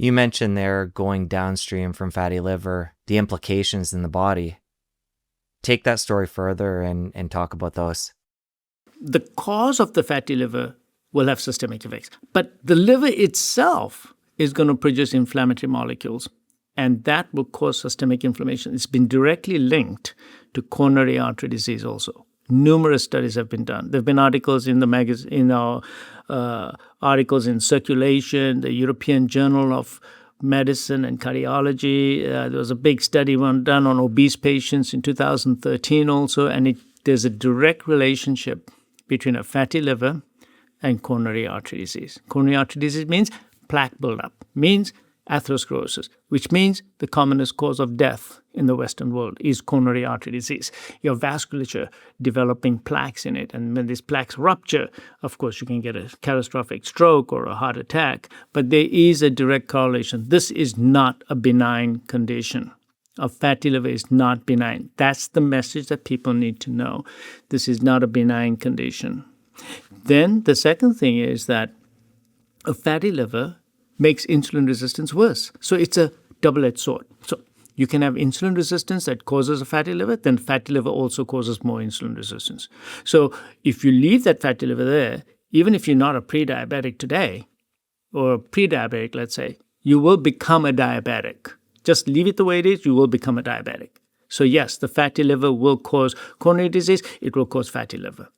You mentioned there going downstream from fatty liver, the implications in the body. Take that story further and talk about those. The cause of the fatty liver will have systemic effects, but the liver itself is going to produce inflammatory molecules, and that will cause systemic inflammation. It's been directly linked to coronary artery disease also. Numerous studies have been done. There have been articles in the magazine, articles in Circulation, the European Journal of Medicine and Cardiology. There was a big study done on obese patients in 2013 also, and there's a direct relationship between a fatty liver and coronary artery disease. Coronary artery disease means plaque buildup, means atherosclerosis, which means the commonest cause of death in the Western world is coronary artery disease. Your vasculature developing plaques in it, and when these plaques rupture, of course, you can get a catastrophic stroke or a heart attack, but there is a direct correlation. This is not a benign condition. A fatty liver is not benign. That's the message that people need to know. This is not a benign condition. Then the second thing is that a fatty liver makes insulin resistance worse. So it's a double-edged sword. So you can have insulin resistance that causes a fatty liver, then fatty liver also causes more insulin resistance. So if you leave that fatty liver there, even if you're not a pre-diabetic today, or a pre-diabetic, let's say, you will become a diabetic. Just leave it the way it is, you will become a diabetic. So yes, the fatty liver will cause coronary disease, it will cause fatty liver,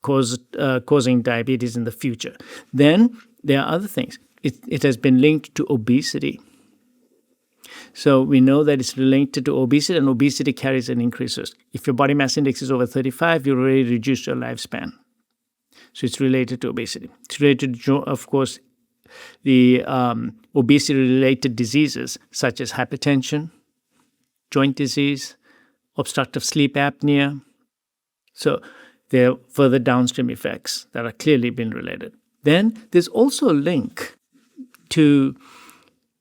causing diabetes in the future. Then there are other things. It has been linked to obesity. So we know that it's related to obesity, and obesity carries an increased risk. If your body mass index is over 35, you already reduced your lifespan. So it's related to obesity. It's related to, of course, the obesity-related diseases such as hypertension, joint disease, obstructive sleep apnea. So there are further downstream effects that are clearly been related. Then there's also a link to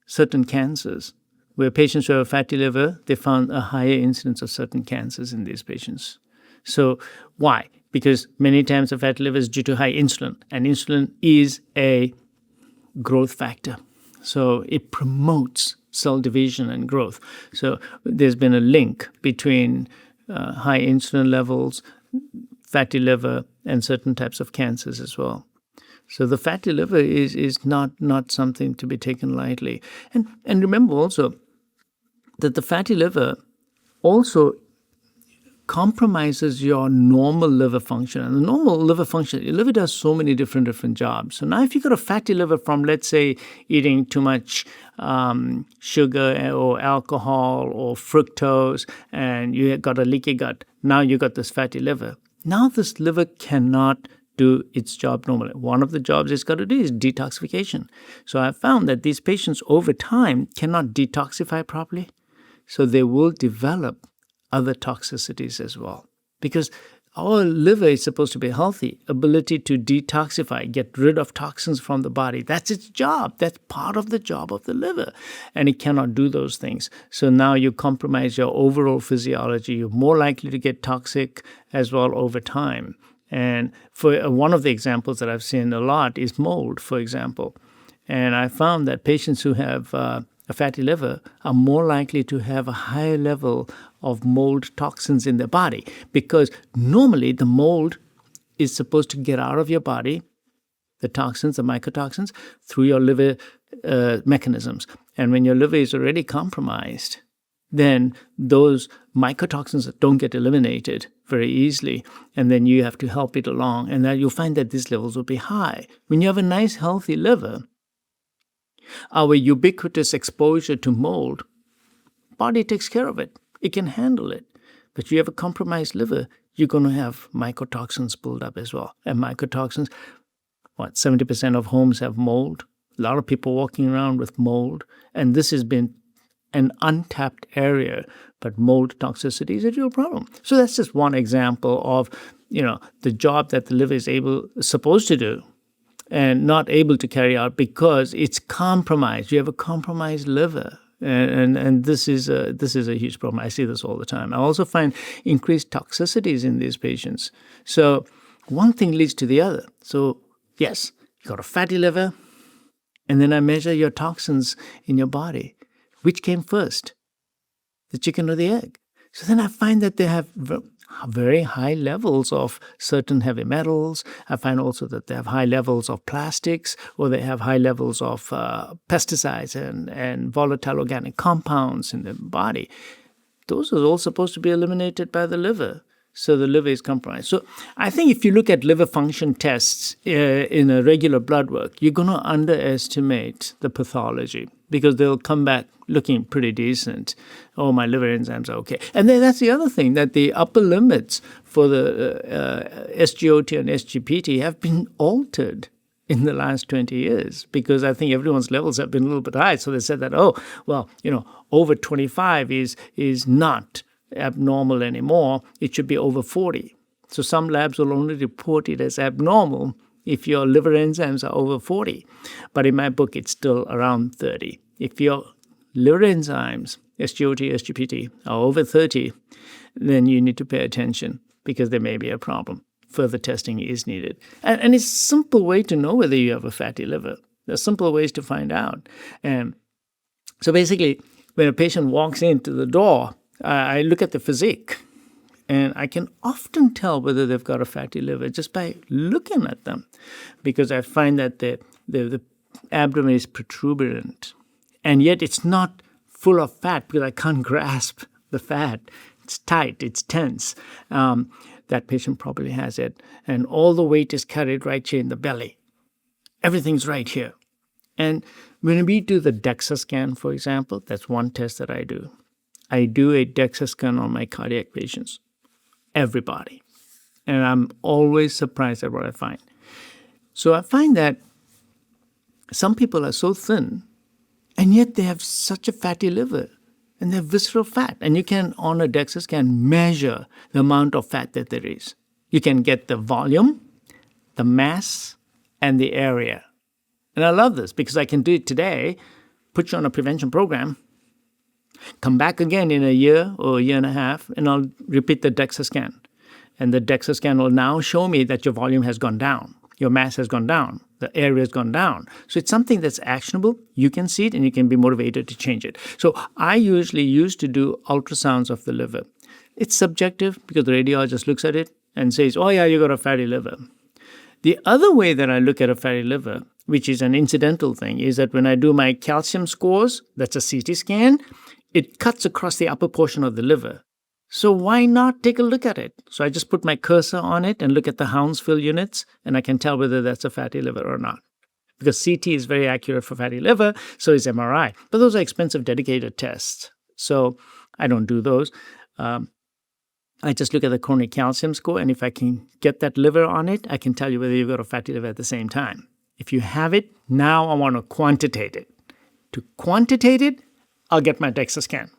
certain cancers, where patients who have a fatty liver, they found a higher incidence of certain cancers in these patients. So why? Because many times a fatty liver is due to high insulin, and insulin is a growth factor. So it promotes cell division and growth. So there's been a link between high insulin levels, fatty liver, and certain types of cancers as well. So the fatty liver is not something to be taken lightly. And remember also that the fatty liver also compromises your normal liver function. And the normal liver function, your liver does so many different jobs. So now if you've got a fatty liver from, let's say, eating too much sugar or alcohol or fructose, and you got a leaky gut, now you got this fatty liver. Now this liver cannot do its job normally. One of the jobs it's got to do is detoxification. So I found that these patients over time cannot detoxify properly. So they will develop other toxicities as well. Because our liver is supposed to be healthy, ability to detoxify, get rid of toxins from the body. That's its job. That's part of the job of the liver. And it cannot do those things. So now you compromise your overall physiology. You're more likely to get toxic as well over time. And for one of the examples that I've seen a lot is mold, for example. And I found that patients who have a fatty liver are more likely to have a higher level of mold toxins in their body, because normally the mold is supposed to get out of your body, the toxins, the mycotoxins, through your liver mechanisms. And when your liver is already compromised, then those mycotoxins don't get eliminated very easily, and then you have to help it along, and then you'll find that these levels will be high. When you have a nice, healthy liver, our ubiquitous exposure to mold, body takes care of it. It can handle it. But you have a compromised liver, you're going to have mycotoxins build up as well. And mycotoxins, 70% of homes have mold. A lot of people walking around with mold, and this has been an untapped area, but mold toxicity is a real problem. So that's just one example of, the job that the liver is supposed to do and not able to carry out because it's compromised. You have a compromised liver. And this is a huge problem. I see this all the time. I also find increased toxicities in these patients. So one thing leads to the other. So yes, you got a fatty liver, And then I measure your toxins in your body. Which came first, the chicken or the egg? So then I find that they have very high levels of certain heavy metals. I find also that they have high levels of plastics, or they have high levels of pesticides and volatile organic compounds in the body. Those are all supposed to be eliminated by the liver. So the liver is compromised. So I think if you look at liver function tests in a regular blood work, you're going to underestimate the pathology, because they'll come back looking pretty decent. Oh, my liver enzymes are okay. And then that's the other thing, that the upper limits for the SGOT and SGPT have been altered in the last 20 years, because I think everyone's levels have been a little bit high. So they said that, over 25 is not abnormal anymore. It should be over 40. So some labs will only report it as abnormal if your liver enzymes are over 40. But in my book, it's still around 30. If your liver enzymes, SGOT, SGPT, are over 30, then you need to pay attention, because there may be a problem. Further testing is needed. And it's a simple way to know whether you have a fatty liver. There are simple ways to find out. And so basically, when a patient walks into the door, I look at the physique, and I can often tell whether they've got a fatty liver just by looking at them, because I find that the abdomen is protuberant, and yet it's not full of fat, because I can't grasp the fat. It's tight, it's tense. That patient probably has it. And all the weight is carried right here in the belly. Everything's right here. And when we do the DEXA scan, for example, that's one test that I do. I do a DEXA scan on my cardiac patients, everybody. And I'm always surprised at what I find. So I find that some people are so thin, and yet they have such a fatty liver, and they have visceral fat. And you can, on a DEXA scan, measure the amount of fat that there is. You can get the volume, the mass, and the area. And I love this, because I can do it today, put you on a prevention program, come back again in a year or a year and a half, and I'll repeat the DEXA scan. And the DEXA scan will now show me that your volume has gone down, your mass has gone down, the area has gone down. So it's something that's actionable. You can see it, and you can be motivated to change it. So I usually used to do ultrasounds of the liver. It's subjective, because the radiologist looks at it and says, oh yeah, you got a fatty liver. The other way that I look at a fatty liver, which is an incidental thing, is that when I do my calcium scores, that's a CT scan, it cuts across the upper portion of the liver. So why not take a look at it? So I just put my cursor on it and look at the Hounsfield units, and I can tell whether that's a fatty liver or not. Because CT is very accurate for fatty liver, so is MRI. But those are expensive, dedicated tests. So I don't do those. I just look at the coronary calcium score, and if I can get that liver on it, I can tell you whether you've got a fatty liver at the same time. If you have it, now I want to quantitate it. To quantitate it, I'll get my DEXA scan.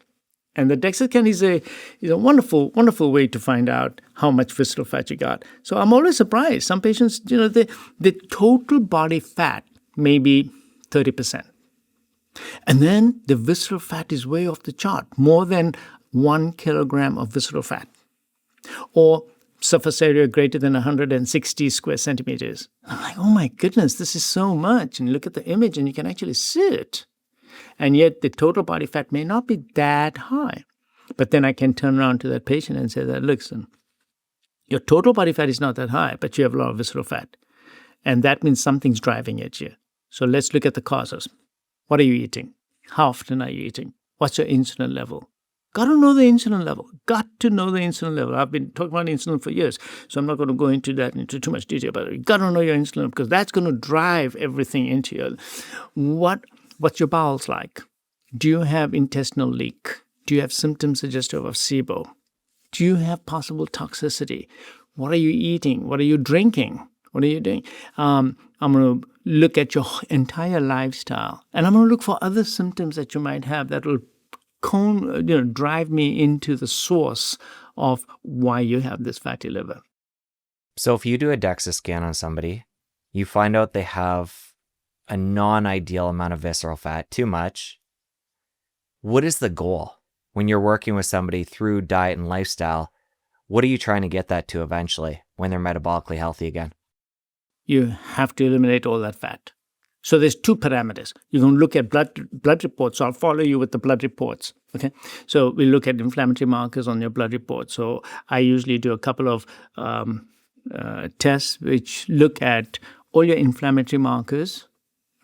And the DEXA scan is a wonderful, wonderful way to find out how much visceral fat you got. So I'm always surprised. Some patients, the total body fat may be 30%. And then the visceral fat is way off the chart, more than 1 kilogram of visceral fat, or surface area greater than 160 square centimeters. I'm like, oh my goodness, this is so much. And you look at the image, and you can actually see it. And yet the total body fat may not be that high. But then I can turn around to that patient and say that, listen, your total body fat is not that high, but you have a lot of visceral fat. And that means something's driving at you. So let's look at the causes. What are you eating? How often are you eating? What's your insulin level? Got to know the insulin level. Got to know the insulin level. I've been talking about insulin for years, so I'm not going to go into too much detail, but you got to know your insulin, because that's going to drive everything into you. What's your bowels like? Do you have intestinal leak? Do you have symptoms suggestive of SIBO? Do you have possible toxicity? What are you eating? What are you drinking? What are you doing? I'm going to look at your entire lifestyle, and I'm going to look for other symptoms that you might have that will drive me into the source of why you have this fatty liver. So if you do a DEXA scan on somebody, you find out they have a non-ideal amount of visceral fat, too much. What is the goal when you're working with somebody through diet and lifestyle? What are you trying to get that to eventually when they're metabolically healthy again? You have to eliminate all that fat. So there's two parameters. You're going to look at blood reports. So I'll follow you with the blood reports. Okay. So we look at inflammatory markers on your blood report. So I usually do a couple of tests which look at all your inflammatory markers,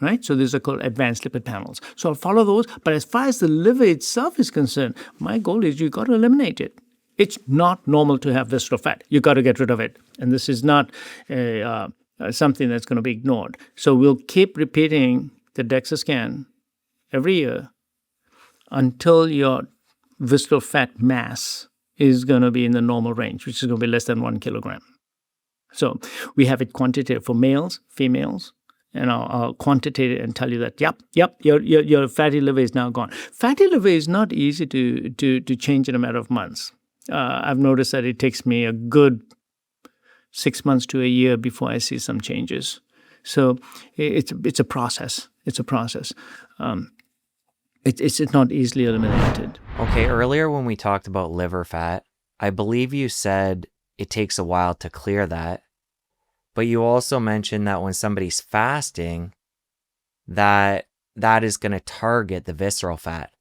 right? So these are called advanced lipid panels. So I'll follow those. But as far as the liver itself is concerned, my goal is you've got to eliminate it. It's not normal to have visceral fat. You've got to get rid of it. And this is not something that's going to be ignored. So we'll keep repeating the DEXA scan every year until your visceral fat mass is going to be in the normal range, which is going to be less than 1 kilogram. So we have it quantitative for males, females, and I'll quantitate it and tell you that, yep, your fatty liver is now gone. Fatty liver is not easy to change in a matter of months. I've noticed that it takes me a good 6 months to a year before I see some changes. So it's a process. It's a process. It's not easily eliminated. Okay, earlier when we talked about liver fat, I believe you said it takes a while to clear that. But you also mentioned that when somebody's fasting, that is going to target the visceral fat.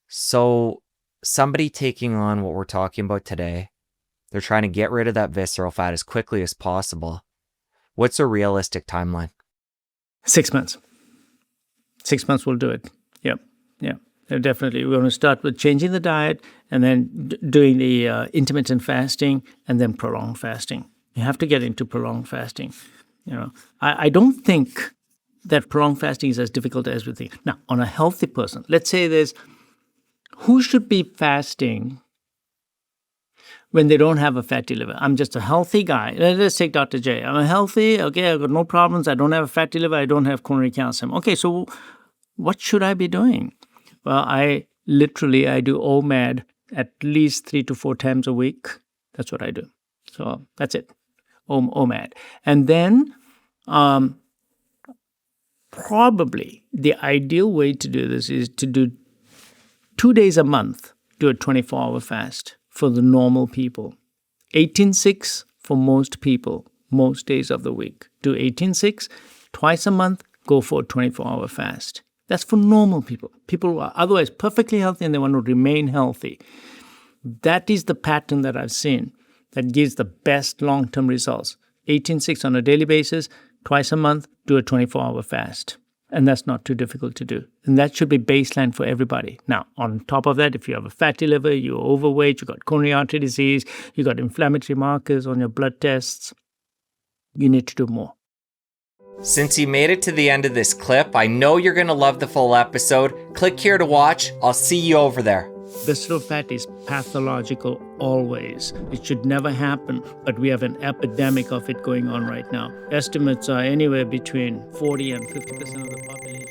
So somebody taking on what we're talking about today, they're trying to get rid of that visceral fat as quickly as possible. What's a realistic timeline? 6 months. 6 months will do it. Yep. Definitely. We're going to start with changing the diet and then doing the intermittent fasting and then prolonged fasting. You have to get into prolonged fasting. I don't think that prolonged fasting is as difficult as we think. Now, on a healthy person, let's say who should be fasting when they don't have a fatty liver? I'm just a healthy guy. Let's take Dr. J. I'm a healthy, okay, I've got no problems. I don't have a fatty liver. I don't have coronary calcium. Okay, so what should I be doing? Well, I do OMAD at least 3 to 4 times a week. That's what I do. So that's it, OMAD. And then probably the ideal way to do this is to do 2 days a month, do a 24-hour fast for the normal people. 18-6 for most people, most days of the week. Do 18-6, twice a month, go for a 24-hour fast. That's for normal people. People who are otherwise perfectly healthy and they want to remain healthy. That is the pattern that I've seen that gives the best long-term results. 18-6 on a daily basis, twice a month, do a 24-hour fast. And that's not too difficult to do. And that should be baseline for everybody. Now, on top of that, if you have a fatty liver, you're overweight, you've got coronary artery disease, you've got inflammatory markers on your blood tests, you need to do more. Since you made it to the end of this clip, I know you're going to love the full episode. Click here to watch. I'll see you over there. Visceral fat is pathological always. It should never happen, but we have an epidemic of it going on right now. Estimates are anywhere between 40 and 50% of the population.